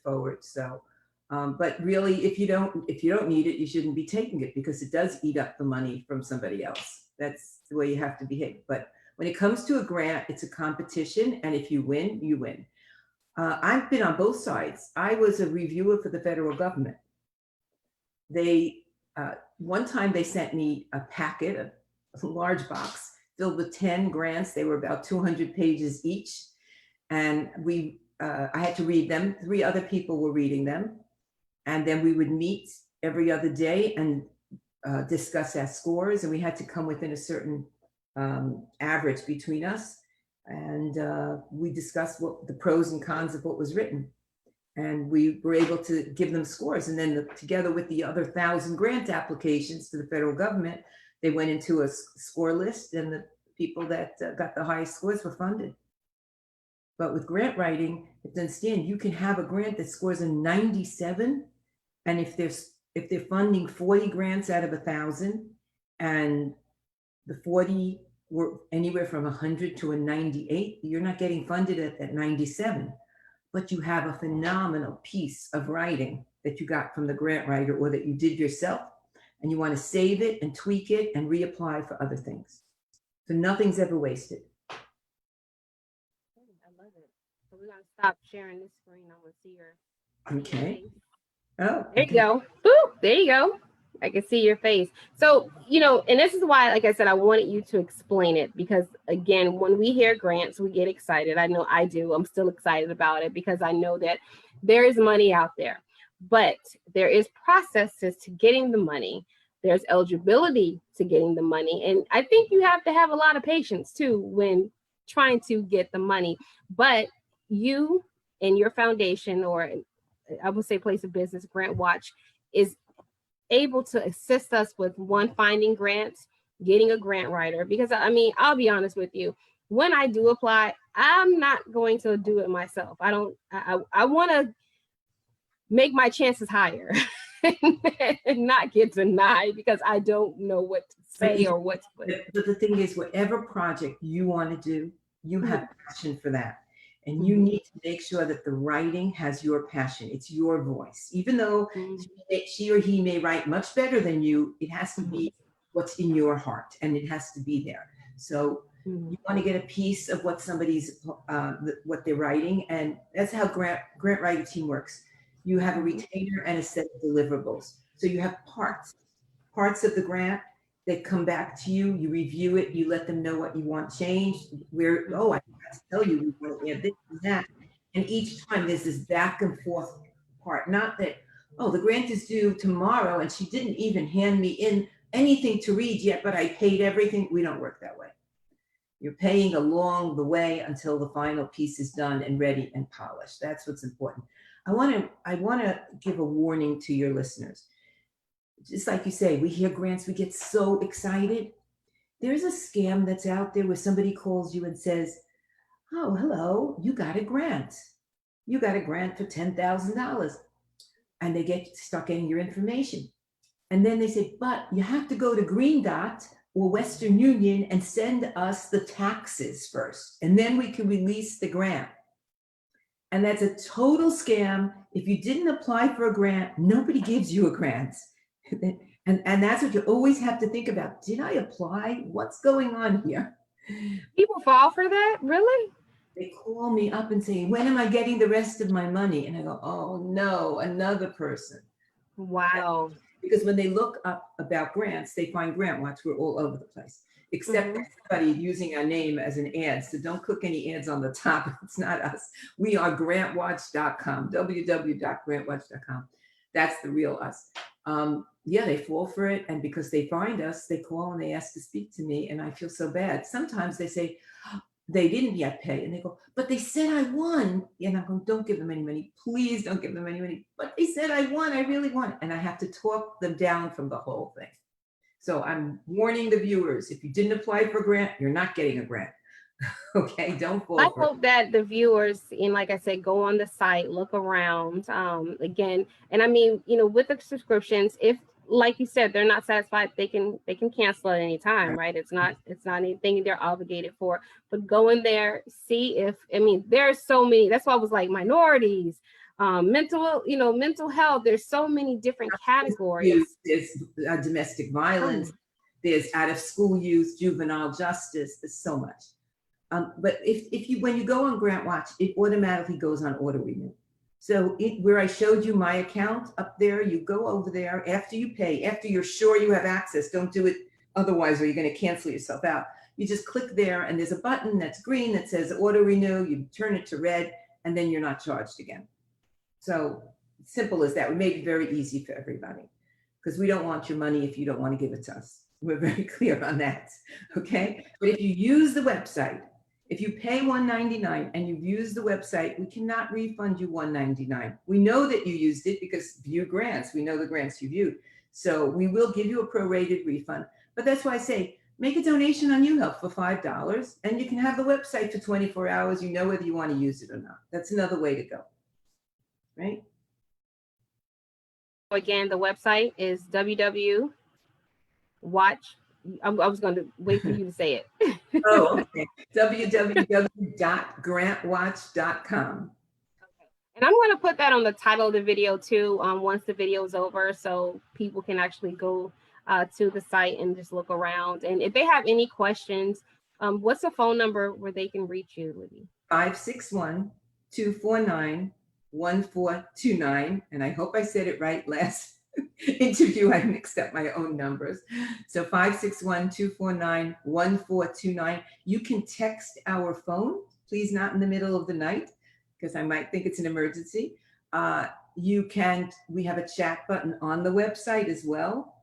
forward. So, but really, if you don't need it, you shouldn't be taking it because it does eat up the money from somebody else. That's the way you have to behave. But when it comes to a grant, it's a competition, and if you win, you win. I've been on both sides. I was a reviewer for the federal government. One time they sent me a packet, a large box filled with 10 grants. They were about 200 pages each. And I had to read them. 3 other people were reading them. And then we would meet every other day and discuss our scores. And we had to come within a certain average between us. And we discussed what the pros and cons of what was written. And we were able to give them scores. And then together with the other 1,000 grant applications to the federal government, they went into a score list, and the people that got the highest scores were funded. But with grant writing, you have to understand, you can have a grant that scores a 97, and if they're funding 40 grants out of 1,000, and the 40 were anywhere from 100 to a 98, you're not getting funded at 97. But you have a phenomenal piece of writing that you got from the grant writer or that you did yourself, and you want to save it and tweak it and reapply for other things. So nothing's ever wasted. I love it. So we're gonna stop sharing this screen. I want to see your Okay. face. Oh, There you go. Boop. There you go. I can see your face. So, and this is why, like I said, I wanted you to explain it, because again, when we hear grants, we get excited. I know I do. I'm still excited about it because I know that there is money out there, but there is processes to getting the money. There's eligibility to getting the money. And I think you have to have a lot of patience too when trying to get the money. But you and your foundation, or I would say place of business, GrantWatch, is able to assist us with finding grants, getting a grant writer. Because I mean, I'll be honest with you, when I do apply, I'm not going to do it myself. I want to make my chances higher and not get denied because I don't know what to say or what to put. But the thing is, whatever project you want to do, you have passion for that. And you need to make sure that the writing has your passion. It's your voice. Even though she or he may write much better than you, it has to be what's in your heart, and it has to be there. So you want to get a piece of what what they're writing, and that's how grant writing team works. You have a retainer and a set of deliverables. So you have parts of the grant that come back to you, you review it, you let them know what you want changed, I forgot to tell you, we want to add this and that. And each time there's this back and forth part, not that, the grant is due tomorrow and she didn't even hand me in anything to read yet, but I paid everything. We don't work that way. You're paying along the way until the final piece is done and ready and polished. That's what's important. I want to give a warning to your listeners. Just like you say, we hear grants, we get so excited. There's a scam that's out there where somebody calls you and says, oh, hello, you got a grant. You got a grant for $10,000. And they start getting your information. And then they say, but you have to go to Green Dot or Western Union and send us the taxes first, and then we can release the grant. And that's a total scam. If you didn't apply for a grant, nobody gives you a grant. And that's what you always have to think about. Did I apply? What's going on here? People fall for that? Really? They call me up and say, when am I getting the rest of my money? And I go, oh no, another person. Wow. Because when they look up about grants, they find GrantWatch. We're all over the place, except somebody using our name as an ad. So don't click any ads on the top. It's not us. We are grantwatch.com, www.grantwatch.com. That's the real us. They fall for it. And because they find us, they call and they ask to speak to me. And I feel so bad. Sometimes they say, they didn't yet pay. And they go, but they said I won. And I'm going, don't give them any money. Please don't give them any money. But they said I won. I really won. And I have to talk them down from the whole thing. So I'm warning the viewers, if you didn't apply for a grant, you're not getting a grant. Okay, don't fall I for it. hope that the viewers, and like I said, go on the site, look around again. And I mean, with the subscriptions, if, like you said, they're not satisfied, they can cancel at any time, right? It's not anything they're obligated for. But go in there, see if, there are so many. That's why I was like minorities, mental health. There's so many different categories. There's domestic violence. There's out of school youth, juvenile justice. There's so much. But when you go on GrantWatch, it automatically goes on auto renew. So where I showed you my account up there, you go over there after you pay, after you're sure you have access. Don't do it otherwise, or you're going to cancel yourself out. You just click there, and there's a button that's green that says auto renew. You turn it to red, and then you're not charged again. So Simple as that. We made it very easy for everybody because we don't want your money if you don't want to give it to us. We're very clear on that, okay? But if you use the website, if you pay $199 and you've used the website, we cannot refund you $199. We know that you used it because view grants. We know the grants you viewed. So we will give you a prorated refund. But that's why I say, make a donation on UHealth for $5 and you can have the website for 24 hours. You know whether you want to use it or not. That's another way to go, right? Again, the website is www.watch. I was going to wait for you to say it. Oh, okay. www.grantwatch.com. And I'm going to put that on the title of the video too, once the video is over, so people can actually go to the site and just look around. And if they have any questions, what's the phone number where they can reach you, Libby? 561-249-1429. And I hope I said it right last interview. I mixed up my own numbers. So 561-249-1429. You can text our phone, please not in the middle of the night, because I might think it's an emergency. We have a chat button on the website as well.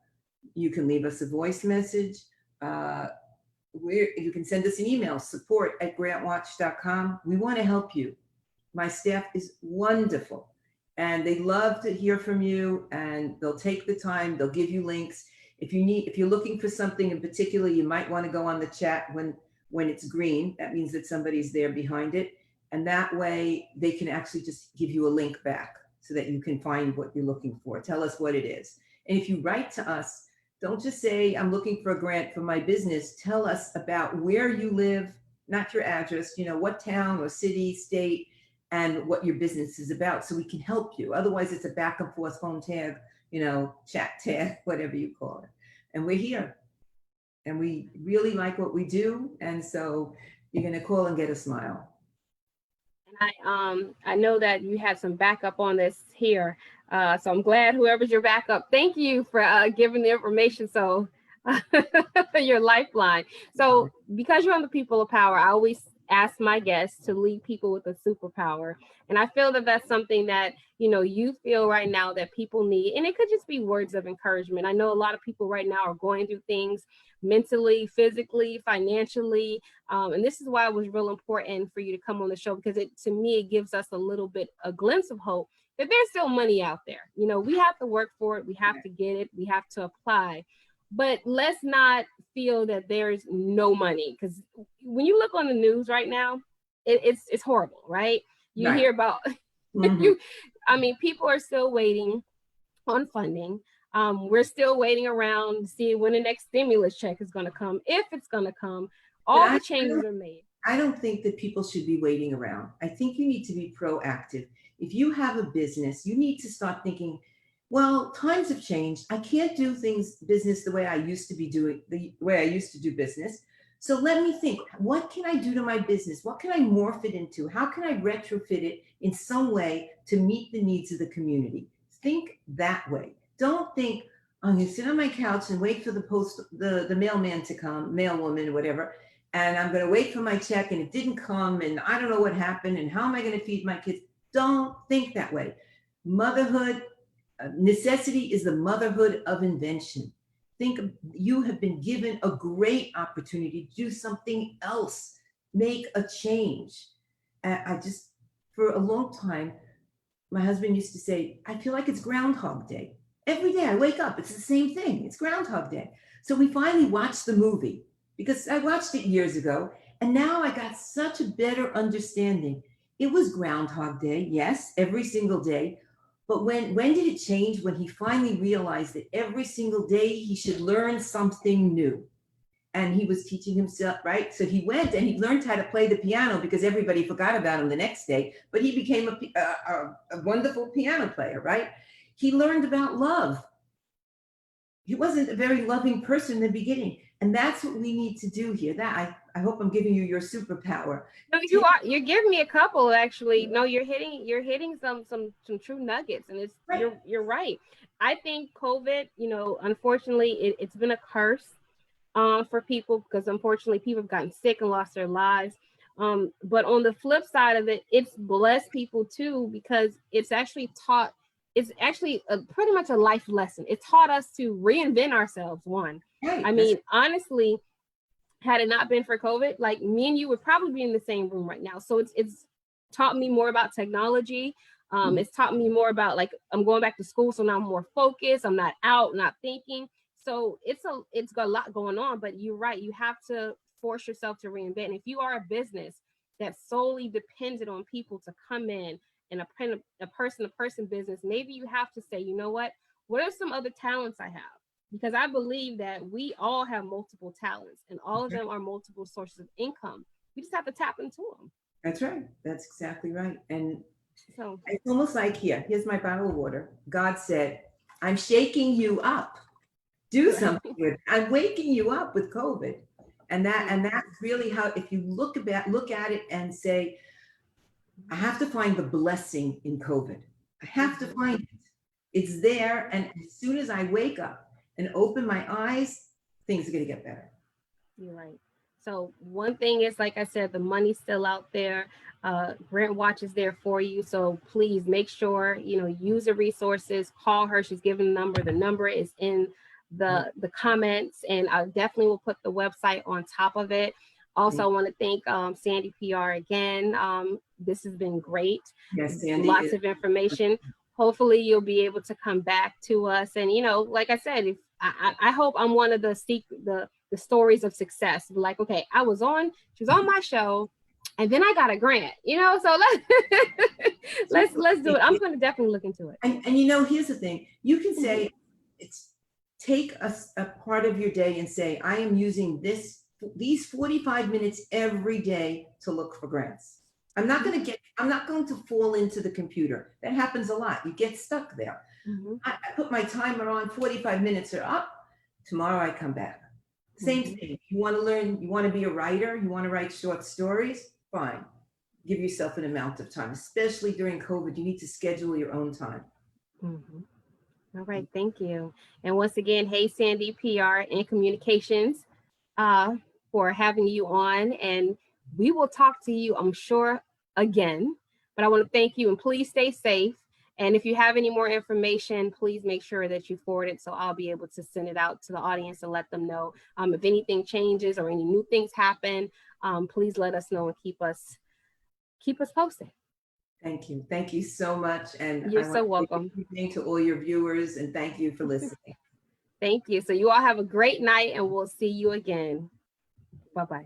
You can leave us a voice message. You can send us an email, support@grantwatch.com. We want to help you. My staff is wonderful and they love to hear from you and they'll take the time, they'll give you links. If you're looking for something in particular, you might want to go on the chat when it's green. That means that somebody's there behind it. And that way they can actually just give you a link back so that you can find what you're looking for. Tell us what it is. And if you write to us, don't just say, I'm looking for a grant for my business. Tell us about where you live, not your address, what town or city, state, and what your business is about so we can help you. Otherwise, it's a back and forth phone tag, chat tag, whatever you call it. And we're here. And we really like what we do. And so you're going to call and get a smile. And I know that you have some backup on this here. So I'm glad whoever's your backup, thank you for giving the information. So your lifeline. So because you're on the People of Power, I always ask my guests to leave people with a superpower. And I feel that that's something that, you feel right now that people need. And it could just be words of encouragement. I know a lot of people right now are going through things mentally, physically, financially. And this is why it was real important for you to come on the show, because to me, it gives us a glimpse of hope that there's still money out there. We have to work for it. We have to get it. We have to apply. But let's not feel that there's no money, because when you look on the news right now, it's horrible, right? You hear about, people are still waiting on funding. We're still waiting around to see when the next stimulus check is going to come, if it's going to come. All the changes are made. I don't think that people should be waiting around. I think you need to be proactive. If you have a business, you need to start thinking, well, times have changed. I can't do business the way I used to do business. So let me think, what can I do to my business? What can I morph it into? How can I retrofit it in some way to meet the needs of the community? Think that way. Don't think, I'm going to sit on my couch and wait for the mailman to come, mailwoman, whatever, and I'm going to wait for my check and it didn't come and I don't know what happened and how am I going to feed my kids? Don't think that way. Motherhood, necessity is the motherhood of invention. Think you have been given a great opportunity to do something else, make a change. And for a long time, my husband used to say, I feel like it's Groundhog Day. Every day I wake up, it's the same thing. It's Groundhog Day. So we finally watched the movie because I watched it years ago. And now I got such a better understanding. It was Groundhog Day, yes, every single day. But when did it change? When he finally realized that every single day he should learn something new. And he was teaching himself, right? So he went and he learned how to play the piano because everybody forgot about him the next day. But he became a wonderful piano player, right? He learned about love. He wasn't a very loving person in the beginning. And that's what we need to do here. That I hope I'm giving you your superpower. No, you are. You're giving me a couple, actually. No, you're hitting some true nuggets, and it's right. You're right. I think COVID, unfortunately, it's been a curse for people because unfortunately people have gotten sick and lost their lives. But on the flip side of it, it's blessed people too because it's actually taught it's actually pretty much a life lesson. It taught us to reinvent ourselves. One, Right. I mean, honestly, had it not been for COVID, like me and you would probably be in the same room right now. So it's taught me more about technology. It's taught me more about, like, I'm going back to school, so now I'm more focused. I'm not out, not thinking. So it's got a lot going on. But you're right. You have to force yourself to reinvent. And if you are a business that solely depended on people to come in and a person-to-person business, maybe you have to say, you know what are some other talents I have? Because I believe that we all have multiple talents and all of them are multiple sources of income. We just have to tap into them. That's right. That's exactly right. And So it's almost like, here's my bottle of water. God said, I'm shaking you up. Do something with it. I'm waking you up with COVID. And that's really how, if you look at it and say, I have to find the blessing in COVID. I have to find it. It's there. And as soon as I wake up and open my eyes, things are going to get better. You're right. So one thing is, like I said, the money's still out there. GrantWatch is there for you. So please make sure, use the resources, call her. She's given the number. The number is in the comments, and I definitely will put the website on top of it. Also, I want to thank Sandy PR again. This has been great. Yes, Sandy. Lots of information. Hopefully you'll be able to come back to us. And, like I said, if I hope I'm one of the stories of success. Like, okay, she was on my show, and then I got a grant, so let's do it. I'm going to definitely look into it. And here's the thing. You can say, take a part of your day and say, I am using these 45 minutes every day to look for grants. I'm not going to fall into the computer. That happens a lot. You get stuck there. I put my timer on, 45 minutes are up. Tomorrow I come back. Same thing. You want to learn, you want to be a writer, you want to write short stories, fine. Give yourself an amount of time, especially during COVID. You need to schedule your own time. All right. Thank you. And once again, hey, Sandy PR and Communications, for having you on. And we will talk to you, I'm sure, again. But I want to thank you, and please stay safe. And if you have any more information, please make sure that you forward it so I'll be able to send it out to the audience and let them know. If anything changes or any new things happen, please let us know and keep us posted. Thank you. Thank you so much. And you're so welcome. To all your viewers, and thank you for listening. Thank you. So you all have a great night, and we'll see you again. Bye-bye.